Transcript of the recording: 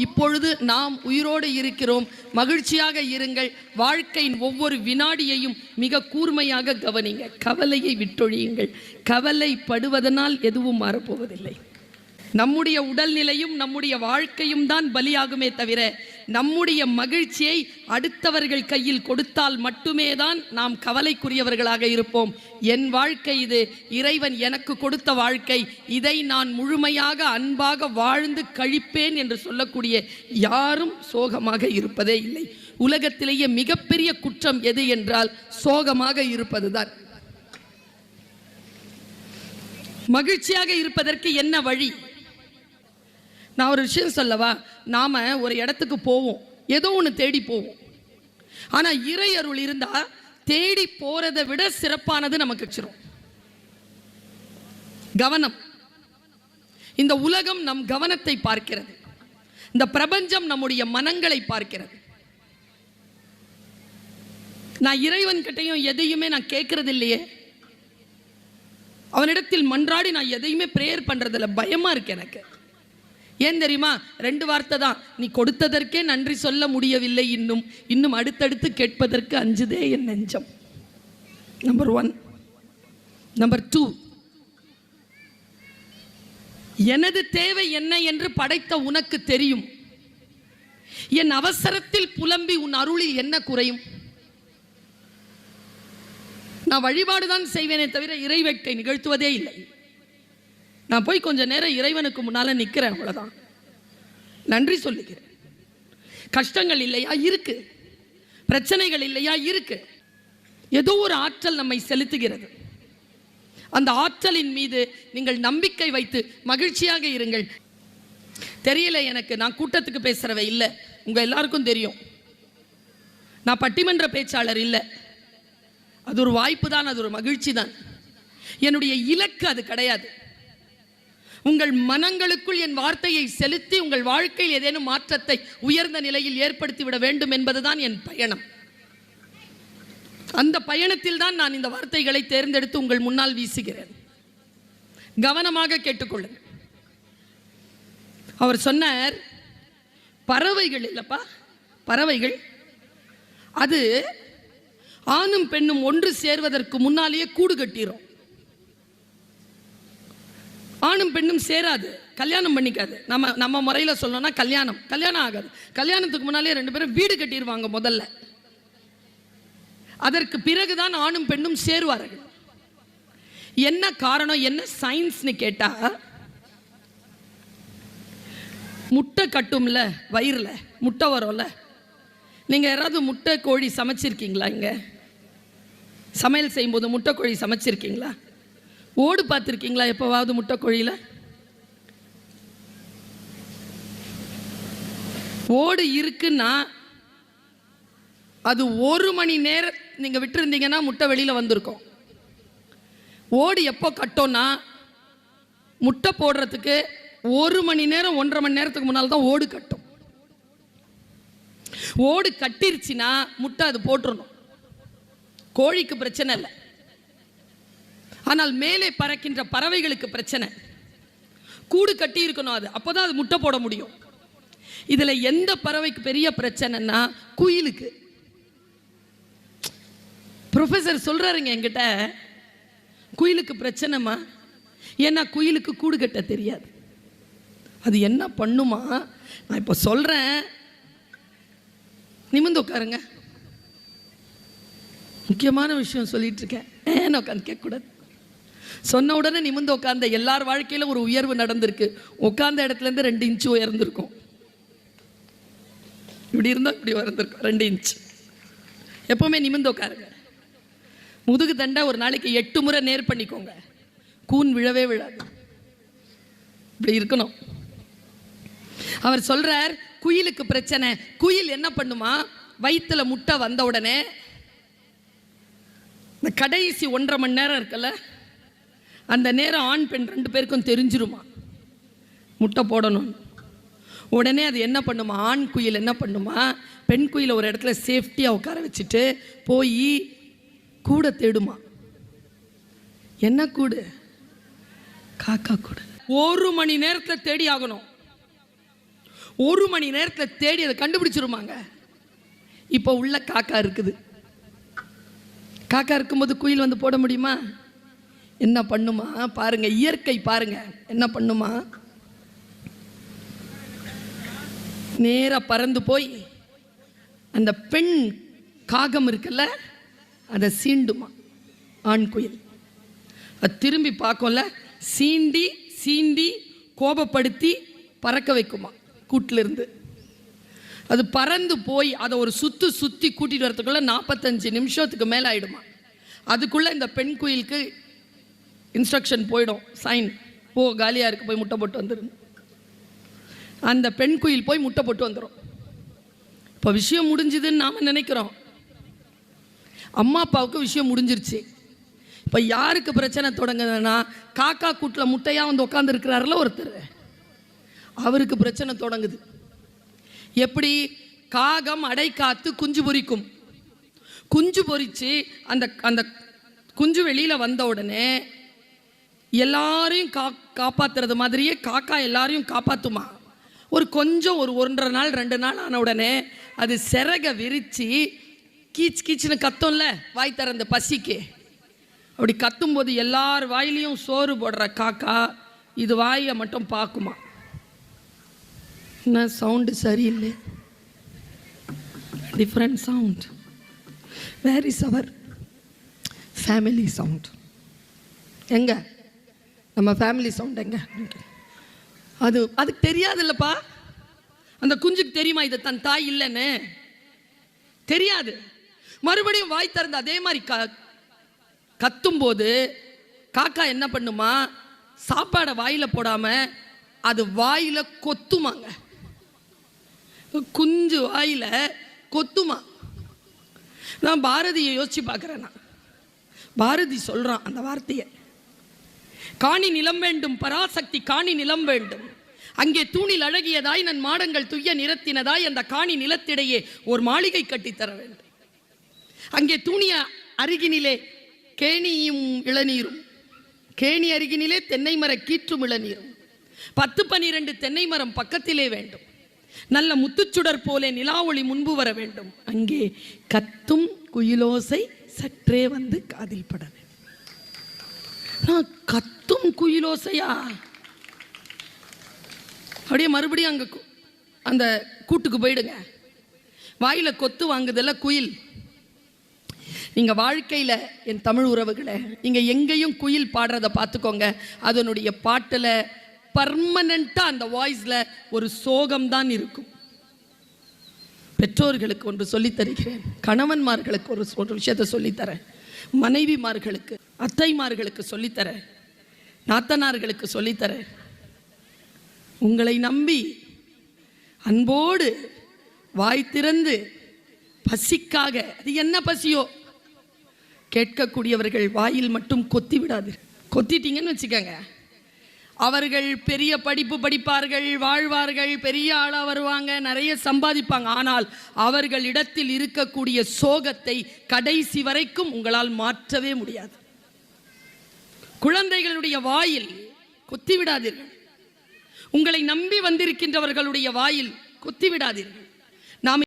இப்பொழுது நாம் உயிரோடு இருக்கிறோம். மகிழ்ச்சியாக இருங்கள். வாழ்க்கையின் ஒவ்வொரு வினாடியையும் மிக கூர்மையாக கவனிங்க. கவலையை விட்டொழியுங்கள். கவலைப்படுவதனால் எதுவும் மாறப்போவதில்லை. நம்முடைய உடல்நிலையும் நம்முடைய வாழ்க்கையும் தான் பலியாகுமே தவிர நம்முடைய மகிழ்ச்சியை அடுத்தவர்கள் கையில் கொடுத்தால் மட்டுமே தான் நாம் கவலைக்குரியவர்களாக இருப்போம். என் வாழ்க்கை இது, இறைவன் எனக்கு கொடுத்த வாழ்க்கை, இதை நான் முழுமையாக அன்பாக வாழ்ந்து கழிப்பேன் என்று சொல்லக்கூடிய யாரும் சோகமாக இருப்பதே இல்லை. உலகத்திலேயே மிகப்பெரிய குற்றம் எது என்றால் சோகமாக இருப்பதுதான். மகிழ்ச்சியாக இருப்பதற்கு என்ன வழி? நான் ஒரு விஷயம் சொல்லவா? நாம ஒரு இடத்துக்கு போவோம், ஏதோ ஒன்று தேடி போவோம். ஆனா இறை அருள் இருந்தா தேடி போறதை விட சிறப்பானது நமக்கு கிடைச்சிரும். கவனம். இந்த உலகம் நம் கவனத்தை பார்க்கிறது. இந்த பிரபஞ்சம் நம்முடைய மனங்களை பார்க்கிறது. நான் இறைவன் கிட்டையும் எதையுமே நான் கேட்கறது இல்லையே, அவனிடத்தில் மன்றாடி நான் எதையுமே பிரேயர் பண்றதில்ல. பயமா இருக்கு எனக்கு. ஏன் தெரியுமா? 2 வார்த்தை தான். நீ கொடுத்ததற்கே நன்றி சொல்ல முடியவில்லை, இன்னும் அடுத்தடுத்து கேட்பதற்கு அஞ்சுதே என் நெஞ்சம். நம்பர் 1. நம்பர் 2, எனது தேவை என்ன என்று படைத்த உனக்கு தெரியும். என் அவசரத்தில் புலம்பி உன் அருளில் என்ன குறையும்? நான் வழிபாடுதான் செய்வேனே தவிர இறைவேட்கை நிகழ்த்துவதே இல்லை. நான் போய் கொஞ்ச நேரம் இறைவனுக்கு முன்னால நிற்கிறேன், அவ்வளவுதான். நன்றி சொல்லுகிறேன். கஷ்டங்கள் இல்லையா? இருக்கு. பிரச்சனைகள் இல்லையா? இருக்கு. ஏதோ ஒரு ஆற்றல் நம்மை செலுத்துகிறது. அந்த ஆற்றலின் மீது நீங்கள் நம்பிக்கை வைத்து மகிழ்ச்சியாக இருங்கள். தெரியல எனக்கு, நான் கூட்டத்துக்கு பேசுறவ இல்லை, உங்க எல்லாருக்கும் தெரியும். நான் பட்டிமன்ற பேச்சாளர் இல்லை. அது ஒரு வாய்ப்பு தான், அது ஒரு மகிழ்ச்சி தான். என்னுடைய இலக்கு அது கிடையாது. உங்கள் மனங்களுக்குள் என் வார்த்தையை செலுத்தி உங்கள் வாழ்க்கையில் ஏதேனும் மாற்றத்தை உயர்ந்த நிலையில் ஏற்படுத்திவிட வேண்டும் என்பதுதான் என் பயணம். அந்த பயணத்தில் தான் நான் இந்த வார்த்தைகளை தேர்ந்தெடுத்து உங்கள் முன்னால் வீசுகிறேன். கவனமாக கேட்டுக்கொள்ளுங்கள். அவர் சொன்னார், பறவைகள் இல்லப்பா, பறவைகள் அது ஆணும் பெண்ணும் ஒன்று சேர்வதற்கு முன்னாலேயே கூடு கட்டிரும். ஆணும் பெண்ணும் சேராது, கல்யாணம் பண்ணிக்காது. நம்ம முறையில் சொல்லணும்னா கல்யாணம் ஆகாது. கல்யாணத்துக்கு முன்னாலே 2 பேரும் வீடு கட்டிடுவாங்க முதல்ல. அதற்கு பிறகுதான் ஆணும் பெண்ணும் சேருவார்கள். என்ன காரணம், என்ன சயின்ஸ்னு கேட்டா, முட்டை கட்டும்ல வயிறுல, முட்டை வரும்ல. நீங்க யாராவது முட்டை கோழி சமைச்சிருக்கீங்களா? இங்க சமையல் செய்யும்போது முட்டை கோழி சமைச்சிருக்கீங்களா? ஓடு பார்த்துருக்கீங்களா எப்போவாவது முட்டை கோழியில்? ஓடு இருக்குன்னா அது 1 மணி நேரம் நீங்கள் விட்டுருந்தீங்கன்னா முட்டை வெளியில் வந்திருக்கும். ஓடு எப்போ கட்டோன்னா முட்டை போடுறதுக்கு 1 மணி நேரம் 1.5 மணி நேரத்துக்கு முன்னால் தான் ஓடு கட்டும். ஓடு கட்டிருச்சுன்னா முட்டை அது போட்டுடணும். கோழிக்கு பிரச்சனை இல்லை. ஆனால் மேலே பறக்கின்ற பறவைகளுக்கு பிரச்சனை. கூடு கட்டி இருக்கணும், அது அப்போதான் அது முட்டை போட முடியும். இதுல எந்த பறவைக்கு பெரிய பிரச்சனைன்னா குயிலுக்கு. ப்ரொஃபசர் சொல்றாருங்க என்கிட்ட, குயிலுக்கு பிரச்சனைமா. ஏன்னா குயிலுக்கு கூடு கட்ட தெரியாது. அது என்ன பண்ணுமா? நான் இப்போ சொல்றேன், நிமிர்ந்து உட்காருங்க. முக்கியமான விஷயம் சொல்லிட்டு இருக்கேன், ஏன்னு உட்காந்து கேட்கக்கூடாது. சொன்ன உடனே நிமிர்ந்து உட்கார்ந்த எல்லார் வாழ்க்கையில ஒரு உயர்வு நடந்திருக்கு. உட்கார்ந்த இடத்துல இருந்து 2 இன்ச்சு உயர்ந்திருக்கும். இப்படி இருந்தா இப்படி உயர்ந்திருக்கும் 2 இன்ச். எப்பவுமே நிமிர்ந்து உட்காருங்க. முதுகு தண்டை ஒரு நாளைக்கு 8 முறை நேர் பண்ணிக்கோங்க. கூன் விழவே விழாது. இப்படி இருக்கணும். அவர் சொல்றார், குயிலுக்கு பிரச்சனை. குயில் என்ன பண்ணுமா, வயிற்றுல முட்டை வந்த உடனே இந்த கடைசி 1.5 மணி நேரம் இருக்குல்ல, அந்த நேரம் ஆண் பெண் 2 பேருக்கும் தெரிஞ்சிருமா முட்டை போடணும். உடனே அது என்ன பண்ணுமா, ஆண் குயில் என்ன பண்ணுமா, பெண் குயிலை ஒரு இடத்துல சேஃப்டியாக உட்கார வச்சுட்டு போய் கூடை தேடுமா. என்ன கூடு? காக்கா கூடு. 1 மணி நேரத்தில் தேடி ஆகணும். 1 மணி நேரத்தில் தேடி அதை கண்டுபிடிச்சிருமாங்க. இப்போ உள்ள காக்கா இருக்குது. காக்கா இருக்கும்போது குயில் வந்து போட முடியுமா? என்ன பண்ணுமா பாருங்க, இயற்கை பாருங்க என்ன பண்ணுமா. நேரா பறந்து போய் அந்த பெண் காகம் இருக்குல்ல அதை சீண்டுமா. ஆண் குயில் அது திரும்பி பார்க்கும்ல, சீண்டி சீண்டி கோபப்படுத்தி பறக்க வைக்குமா கூட்டிலிருந்து. அது பறந்து போய் அதை ஒரு சுற்றி கூட்டிகிட்டு வரதுக்குள்ள 45 நிமிஷத்துக்கு மேலே ஆகிடுமா. அதுக்குள்ளே இந்த பெண் குயிலுக்கு இன்ஸ்ட்ரக்ஷன் போயிடும், சைன், போ காலியாக இருக்கு, போய் முட்டை போட்டு வந்துடும். அந்த பெண் குயில் போய் முட்டை போட்டு வந்துடும். இப்போ விஷயம் முடிஞ்சுதுன்னு நாம் நினைக்கிறோம். அம்மா அப்பாவுக்கு விஷயம் முடிஞ்சிருச்சு. இப்போ யாருக்கு பிரச்சனை தொடங்குதுன்னா, காக்கா கூட்டில் முட்டையாக வந்து உட்காந்துருக்கிறாருல ஒருத்தர், அவருக்கு பிரச்சனை தொடங்குது. எப்படி? காகம் அடை காத்து குஞ்சு பொரிக்கும். குஞ்சு பொரித்து அந்த அந்த குஞ்சு வெளியில் வந்த உடனே எல்லாரையும் காப்பாற்றுறது மாதிரியே காக்கா எல்லாரையும் காப்பாற்றுமா. ஒரு கொஞ்சம் ஒரு 1.5 நாள் 2 நாள் ஆன உடனே அது சிறகை விரித்து கீச் கீச்சுன்னு கத்தும்ல, வாய் திறந்த பசிக்கு. அப்படி கத்தும்போது எல்லார் வாயிலையும் சோறு போடுற காக்கா இது வாயை மட்டும் பார்க்குமா. என்ன சவுண்டு சரியில்லை, different sound. Where is our family sound? எங்க நம்ம ஃபேமிலி சவுண்ட் எங்க? அதுக்கு தெரியாது இல்லப்பா. அந்த குஞ்சுக்கு தெரியுமா இது தன் தாய் இல்லைன்னு? தெரியாது. மறுபடியும் வாய் திறந்து அதே மாதிரி கத்தும்போது காக்கா என்ன பண்ணுமா, சாப்பாடை வாயில போடாம அது வாயில கொத்துமாங்க. குஞ்சு வாயில கொத்துமா. நான் பாரதியை யோசிச்சு பார்க்கிறேன். பாரதி சொல்றான் அந்த வார்த்தையை, காணி நிலம் வேண்டும் பராசக்தி காணி நிலம் வேண்டும், அங்கே தூணில் அழகியதாய் நன் மாடங்கள் துய்ய நிறத்தினதாய் அந்த காணி நிலத்திடையே ஒரு மாளிகை கட்டித்தர வேண்டும். அங்கே தூணிய அருகினிலே கேணியும் இளநீரும், கேணி அருகினிலே தென்னை மர கீற்றும் இளநீரும், 10-12 தென்னை மரம் பக்கத்திலே வேண்டும், நல்ல முத்துச்சுடர் போலே நிலா ஒளி முன்பு வர வேண்டும், அங்கே கத்தும் குயிலோசை சற்றே வந்து காதில் பட வேண்டும். நான் கத்தும் குயிலோசையா? அப்படியே மறுபடியும் அங்கே அந்த கூட்டுக்கு போயிடுங்க. வாயில கொத்து வாங்குதல்ல குயில். நீங்க வாழ்க்கையில என் தமிழ் உறவுகளை நீங்க எங்கேயும் குயில் பாடுறத பார்த்துக்கோங்க. அதனுடைய பாட்டில் பர்மனண்டா அந்த வாய்ஸ்ல ஒரு சோகம்தான் இருக்கும். பெற்றோர்களுக்கு ஒன்று சொல்லித் தருகிறேன், கணவன்மார்களுக்கு ஒரு விஷயத்தை சொல்லித்தரேன், மனைவிமார்களுக்கு அத்தைமார்களுக்கு சொல்லித்தரேன், நாத்தனார்களுக்கு சொல்லித்தரேன். உங்களை நம்பி அன்போடு வாய் திறந்து பசிக்காக, அது என்ன பசியோ கேட்கக்கூடியவர்கள் வாயில் மட்டும் கொத்தி விடாது. கொத்திட்டீங்கன்னு வச்சுக்கோங்க, அவர்கள் பெரிய படிப்பு படிப்பார்கள், வாழ்வார்கள், பெரிய ஆளா வருவாங்க, நிறைய சம்பாதிப்பாங்க. ஆனால் அவர்களிடத்தில் இருக்கக்கூடிய சோகத்தை கடைசி வரைக்கும் உங்களால் மாற்றவே முடியாது. குழந்தைகளுடைய வாயில் கொத்தி விடாதீர்கள். உங்களை நம்பி வந்திருக்கின்றவர்களுடைய வாயில் கொத்தி விடாதீர்கள்.